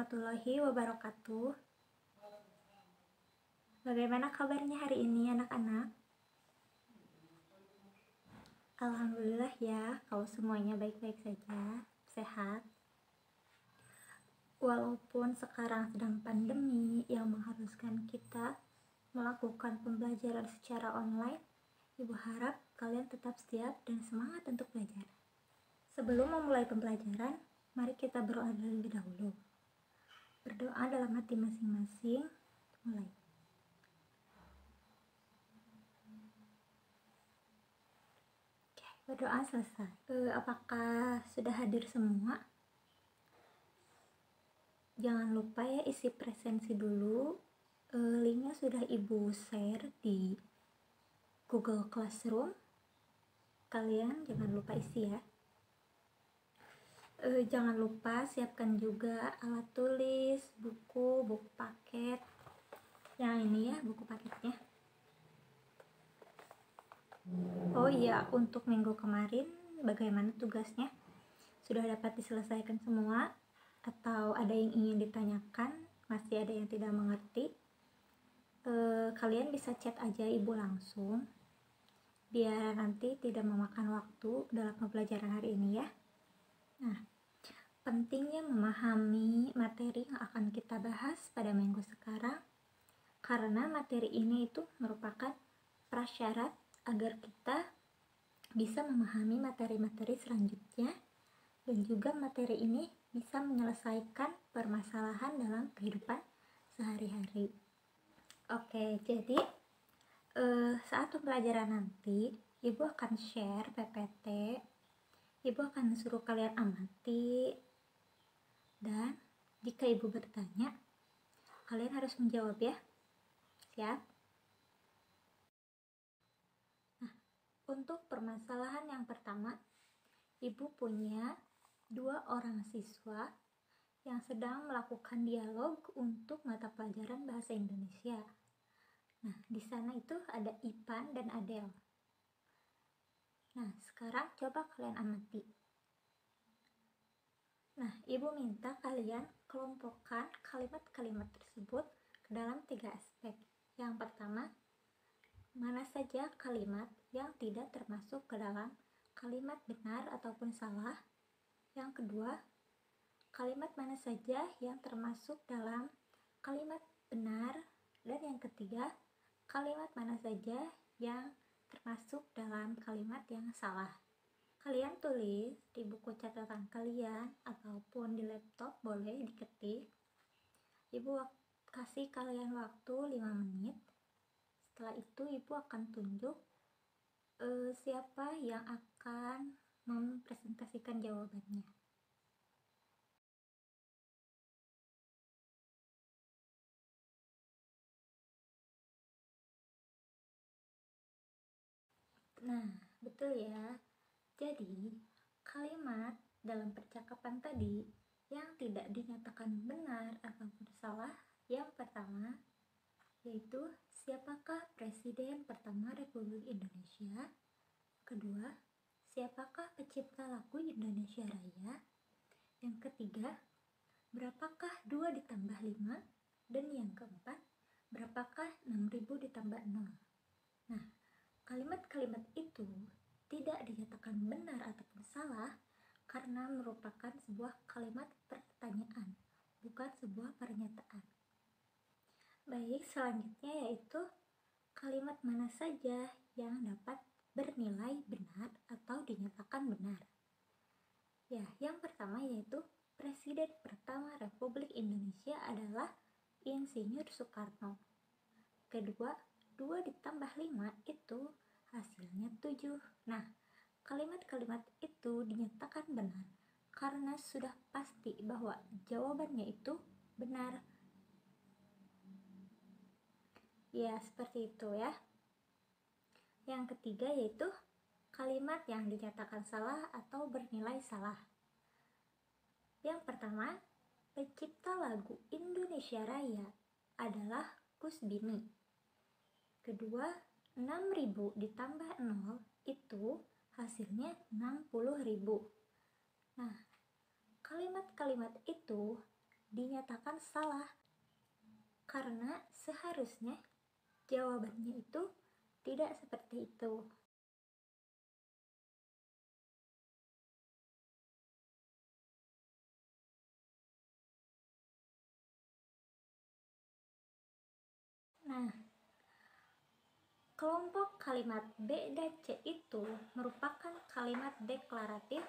warahmatullahi wabarakatuh. Bagaimana kabarnya hari ini anak-anak? Alhamdulillah ya, kalau semuanya baik-baik saja, sehat. Walaupun sekarang sedang pandemi yang mengharuskan kita melakukan pembelajaran secara online, Ibu harap kalian tetap siap dan semangat untuk belajar. Sebelum memulai pembelajaran, mari kita berdoa terlebih dahulu. Berdoa dalam hati masing-masing. Mulai. Oke, berdoa selesai. Apakah sudah hadir semua? Jangan lupa ya isi presensi dulu. Linknya sudah Ibu share di Google Classroom. Kalian jangan lupa isi ya. Jangan lupa siapkan juga alat tulis, buku paket. Yang ini ya, buku paketnya. Oh iya, untuk minggu kemarin bagaimana tugasnya? Sudah dapat diselesaikan semua? Atau ada yang ingin ditanyakan? Masih ada yang tidak mengerti? Kalian bisa chat aja Ibu langsung, biar nanti tidak memakan waktu dalam pembelajaran hari ini ya. Nah, pentingnya memahami materi yang akan kita bahas pada minggu sekarang, karena materi ini itu merupakan prasyarat agar kita bisa memahami materi-materi selanjutnya, dan juga materi ini bisa menyelesaikan permasalahan dalam kehidupan sehari-hari. Oke, jadi saat pembelajaran nanti Ibu akan share PPT, Ibu akan suruh kalian amati, dan jika Ibu bertanya, kalian harus menjawab ya. Siap? Nah, untuk permasalahan yang pertama, Ibu punya 2 orang siswa yang sedang melakukan dialog untuk mata pelajaran bahasa Indonesia. Nah, di sana itu ada Ipan dan Adel. Nah, sekarang coba kalian amati. Nah, Ibu minta kalian kelompokkan kalimat-kalimat tersebut ke dalam 3 aspek. Yang pertama, mana saja kalimat yang tidak termasuk ke dalam kalimat benar ataupun salah. Yang kedua, kalimat mana saja yang termasuk dalam kalimat benar. Dan yang ketiga, kalimat mana saja yang termasuk dalam kalimat yang salah. Kalian tulis di buku catatan kalian ataupun di laptop, boleh diketik. Ibu kasih kalian waktu 5 menit. Setelah itu Ibu akan tunjuk siapa yang akan mempresentasikan jawabannya. Nah, betul ya. Jadi, kalimat dalam percakapan tadi yang tidak dinyatakan benar ataupun salah, yang pertama yaitu siapakah Presiden pertama Republik Indonesia? Kedua, siapakah pencipta lagu Indonesia Raya? Yang ketiga, berapakah 2 ditambah 5? Dan yang keempat, berapakah 6.000 ditambah 0? Nah, kalimat-kalimat itu tidak dinyatakan benar ataupun salah karena merupakan sebuah kalimat pertanyaan, bukan sebuah pernyataan. Baik, selanjutnya yaitu kalimat mana saja yang dapat bernilai benar atau dinyatakan benar. Ya, yang pertama yaitu Presiden pertama Republik Indonesia adalah Insinyur Soekarno. Kedua, 2 ditambah 5 itu hasilnya 7. Nah, kalimat-kalimat itu dinyatakan benar karena sudah pasti bahwa jawabannya itu benar. Ya, seperti itu ya. Yang ketiga yaitu kalimat yang dinyatakan salah atau bernilai salah. Yang pertama, pencipta lagu Indonesia Raya adalah Kusbini. Kedua, 6.000 ditambah 0 itu hasilnya 60.000. Nah, kalimat-kalimat itu dinyatakan salah, karena seharusnya jawabannya itu tidak seperti itu. Nah, kelompok kalimat B dan C itu merupakan kalimat deklaratif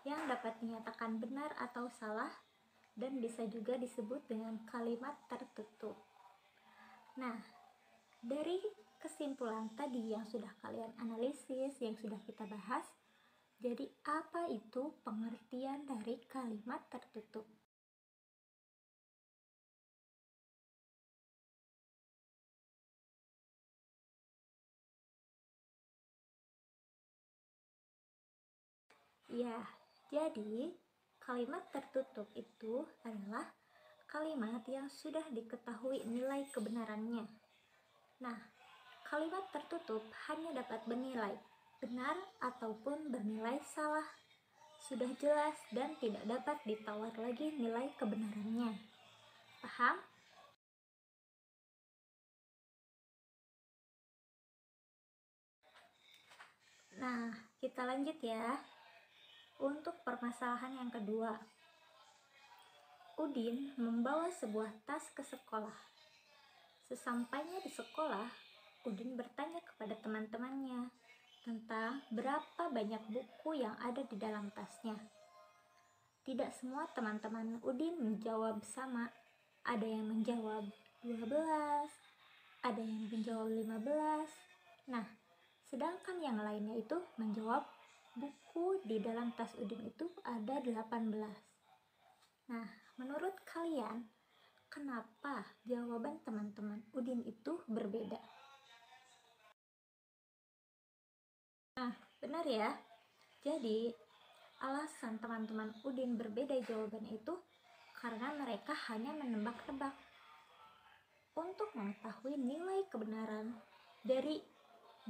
yang dapat dinyatakan benar atau salah dan bisa juga disebut dengan kalimat tertutup. Nah, dari kesimpulan tadi yang sudah kalian analisis, yang sudah kita bahas, jadi apa itu pengertian dari kalimat tertutup? Ya, jadi kalimat tertutup itu adalah kalimat yang sudah diketahui nilai kebenarannya. Nah, kalimat tertutup hanya dapat bernilai benar ataupun bernilai salah. Sudah jelas dan tidak dapat ditawar lagi nilai kebenarannya. Paham? Nah, kita lanjut ya. Untuk permasalahan yang kedua, Udin membawa sebuah tas ke sekolah. Sesampainya di sekolah, Udin bertanya kepada teman-temannya tentang berapa banyak buku yang ada di dalam tasnya. Tidak semua teman-teman Udin menjawab sama. Ada yang menjawab 12, ada yang menjawab 15. Nah, sedangkan yang lainnya itu menjawab buku di dalam tas Udin itu ada 18. Nah, menurut kalian, kenapa jawaban teman-teman Udin itu berbeda? Nah, benar ya. Jadi, alasan teman-teman Udin berbeda jawabannya itu karena mereka hanya menebak-nebak. Untuk mengetahui nilai kebenaran dari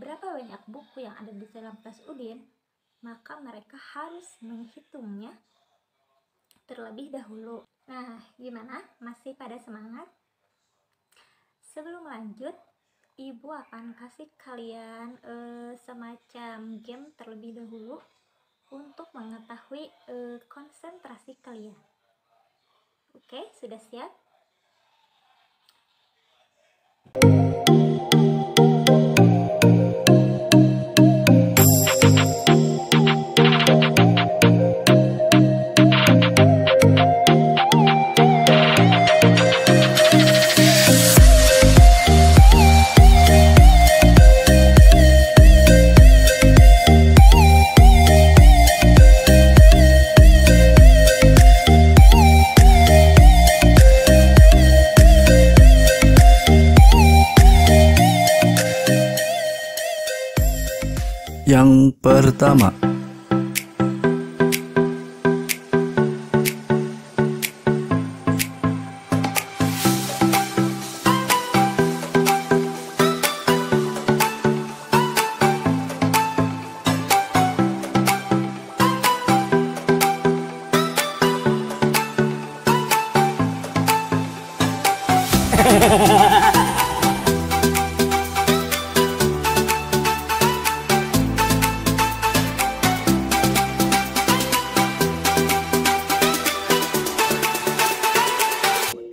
berapa banyak buku yang ada di dalam tas Udin, maka mereka harus menghitungnya terlebih dahulu. Nah, gimana? Masih pada semangat? Sebelum lanjut, Ibu akan kasih kalian semacam game terlebih dahulu untuk mengetahui konsentrasi kalian. Oke, sudah siap? Yang pertama,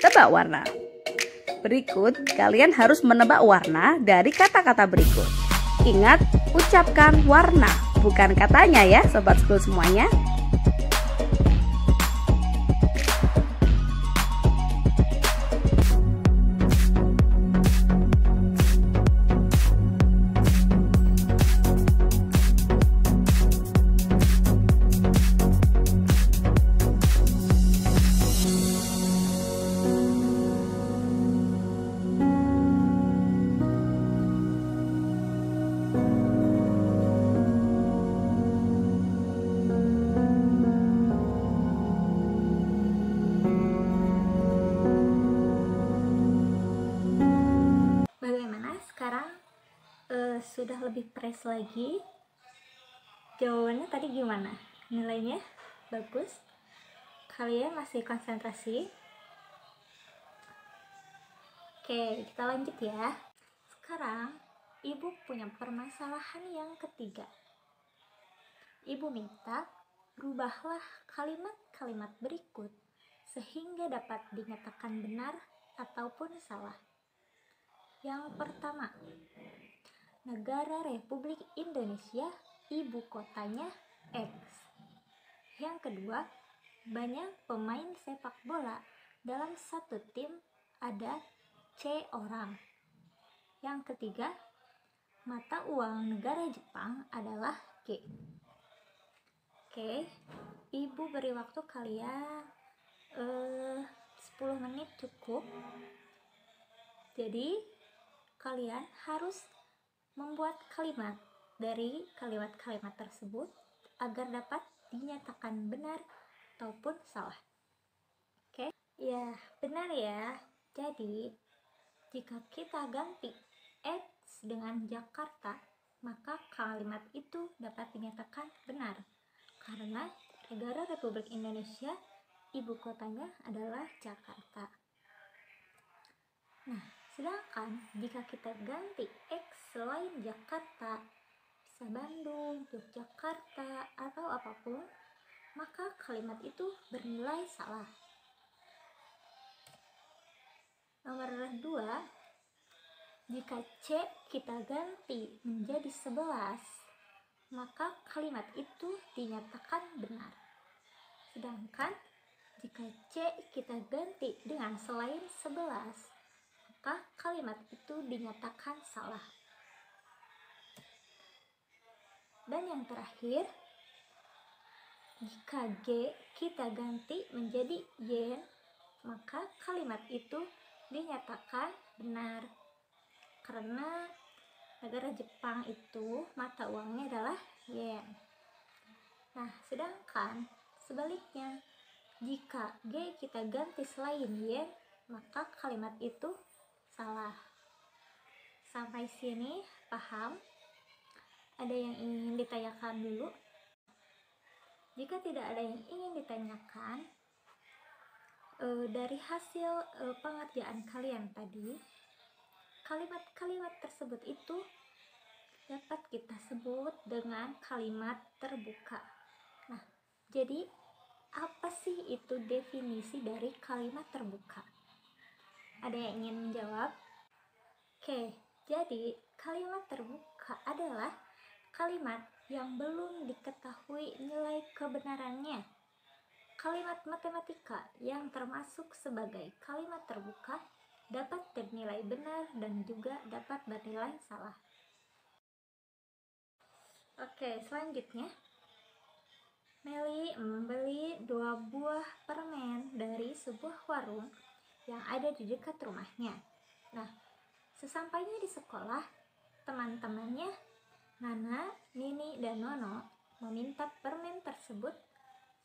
tebak warna. Berikut, kalian harus menebak warna dari kata-kata berikut. Ingat, ucapkan warna, bukan katanya ya, sobat school semuanya. Bagaimana sekarang? Sudah lebih fresh lagi? Jawabannya tadi gimana? Nilainya bagus? Kalian masih konsentrasi? Oke, kita lanjut ya. Sekarang ibu punya permasalahan yang ketiga. Ibu minta rubahlah kalimat-kalimat berikut sehingga dapat dinyatakan benar ataupun salah. Yang pertama, negara Republik Indonesia, ibu kotanya X. Yang kedua, banyak pemain sepak bola dalam satu tim ada C orang. Yang ketiga, mata uang negara Jepang adalah G. Oke, ibu beri waktu kalian 10 menit cukup. Jadi kalian harus membuat kalimat dari kalimat-kalimat tersebut agar dapat dinyatakan benar ataupun salah. Oke, ya benar ya. Jadi jika kita ganti X dengan Jakarta, maka kalimat itu dapat dinyatakan benar karena negara Republik Indonesia ibu kotanya adalah Jakarta. Nah, sedangkan jika kita ganti X selain Jakarta, bisa Bandung, Yogyakarta, atau apapun, maka kalimat itu bernilai salah. Nomor 2, jika C kita ganti menjadi 11, maka kalimat itu dinyatakan benar. Sedangkan jika C kita ganti dengan selain 11, maka kalimat itu dinyatakan salah. Dan yang terakhir, jika G kita ganti menjadi yen, maka kalimat itu dinyatakan benar. Karena negara Jepang itu mata uangnya adalah yen. Nah, sedangkan sebaliknya, jika G kita ganti selain yen, maka kalimat itu salah. Sampai sini paham? Ada yang ingin ditanyakan dulu? Jika tidak ada yang ingin ditanyakan, dari hasil pengerjaan kalian tadi, kalimat-kalimat tersebut itu dapat kita sebut dengan kalimat terbuka. Nah, jadi apa sih itu definisi dari kalimat terbuka? Ada yang ingin menjawab? Oke, jadi kalimat terbuka adalah kalimat yang belum diketahui nilai kebenarannya. Kalimat matematika yang termasuk sebagai kalimat terbuka dapat bernilai benar dan juga dapat bernilai salah. Oke, selanjutnya, Meli membeli 2 buah permen dari sebuah warung yang ada di dekat rumahnya. Nah, sesampainya di sekolah, teman-temannya Nana, Nini, dan Nono meminta permen tersebut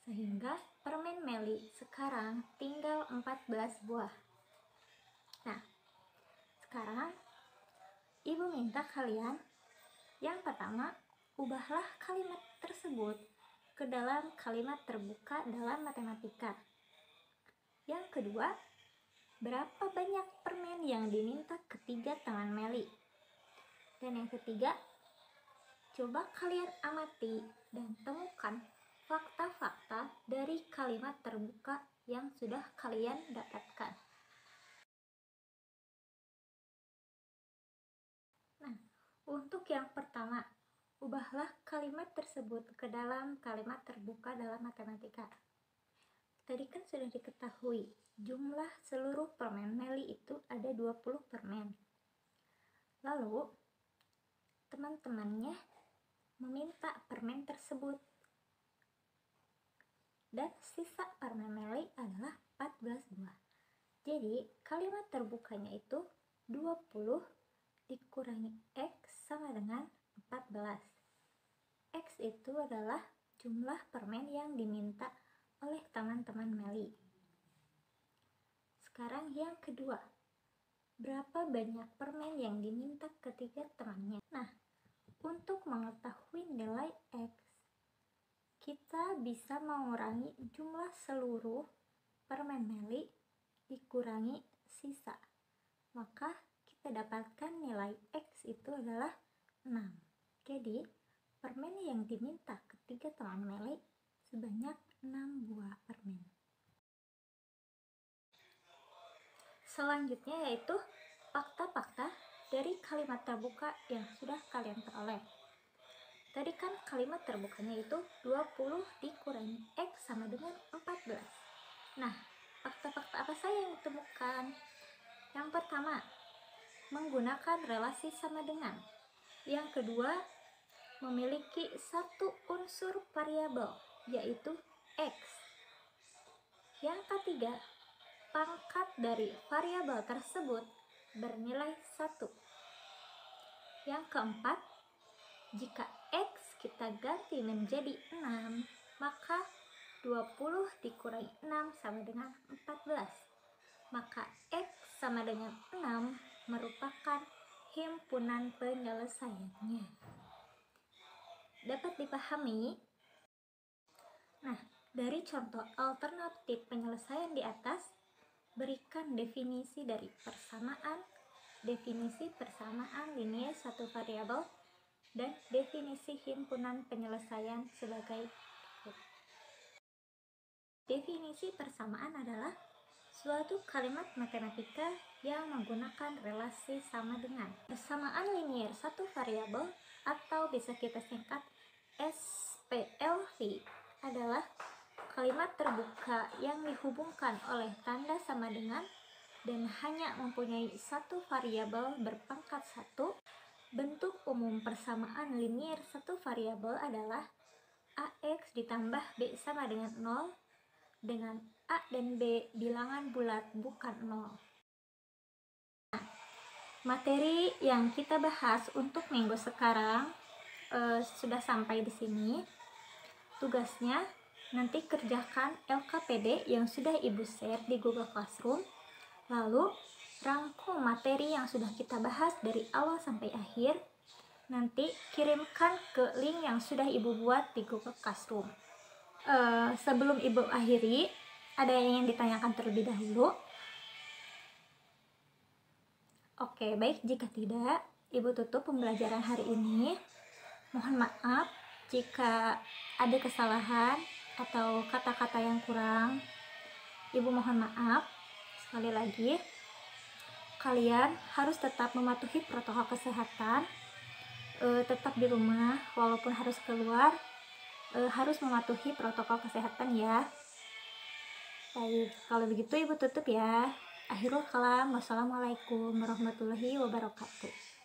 sehingga permen Meli sekarang tinggal 14 buah. Nah, sekarang ibu minta kalian yang pertama, ubahlah kalimat tersebut ke dalam kalimat terbuka dalam matematika. Yang kedua, berapa banyak permen yang diminta ketiga teman Meli? Dan yang ketiga, coba kalian amati dan temukan fakta-fakta dari kalimat terbuka yang sudah kalian dapatkan. Nah, untuk yang pertama, ubahlah kalimat tersebut ke dalam kalimat terbuka dalam matematika. Tadi kan sudah diketahui, jumlah seluruh permen Meli itu ada 20 permen. Lalu, teman-temannya meminta permen tersebut. Dan sisa permen Meli adalah 14 buah. Jadi, kalimat terbukanya itu 20 dikurangi X sama dengan 14. X itu adalah jumlah permen yang diminta oleh teman-teman Meli. Sekarang yang kedua, berapa banyak permen yang diminta ketiga temannya? Nah, untuk mengetahui nilai X, kita bisa mengurangi jumlah seluruh permen Meli dikurangi sisa. maka kita dapatkan nilai X itu adalah 6. Jadi, permen yang diminta ketiga teman Meli sebanyak 6 buah permen. Selanjutnya yaitu fakta-fakta dari kalimat terbuka yang sudah kalian peroleh. Tadi kan kalimat terbukanya itu 20 dikurangi X sama dengan 14. Nah, fakta-fakta apa saja yang ditemukan? Yang pertama, menggunakan relasi sama dengan. Yang kedua, memiliki satu unsur variabel, yaitu X. Yang ketiga, pangkat dari variabel tersebut bernilai 1. Yang keempat, jika X kita ganti menjadi 6, maka 20 dikurangi 6 sama dengan 14. Maka X sama dengan 6 merupakan himpunan penyelesaiannya. Dapat dipahami? Nah, dari contoh alternatif penyelesaian di atas, berikan definisi dari persamaan, definisi persamaan linier satu variabel, dan definisi himpunan penyelesaian sebagai berikut. Definisi persamaan adalah suatu kalimat matematika yang menggunakan relasi sama dengan. Persamaan linier satu variabel atau bisa kita singkat SPLV adalah kalimat terbuka yang dihubungkan oleh tanda sama dengan dan hanya mempunyai satu variabel berpangkat 1. Bentuk umum persamaan linier satu variabel adalah AX ditambah B sama dengan 0 dengan A dan B bilangan bulat bukan 0. Nah, materi yang kita bahas untuk minggu sekarang sudah sampai di sini. Tugasnya nanti kerjakan LKPD yang sudah Ibu share di Google Classroom. Lalu rangkum materi yang sudah kita bahas dari awal sampai akhir. Nanti kirimkan ke link yang sudah Ibu buat di Google Classroom. Sebelum Ibu akhiri, ada yang ingin ditanyakan terlebih dahulu? Oke, baik. Jika tidak, Ibu tutup pembelajaran hari ini. Mohon maaf jika ada kesalahan atau kata-kata yang kurang. Ibu mohon maaf. Sekali lagi, kalian harus tetap mematuhi protokol kesehatan, tetap di rumah walaupun harus keluar, harus mematuhi protokol kesehatan ya. Baik, kalau begitu Ibu tutup ya. Akhirul kalam, wassalamualaikum warahmatullahi wabarakatuh.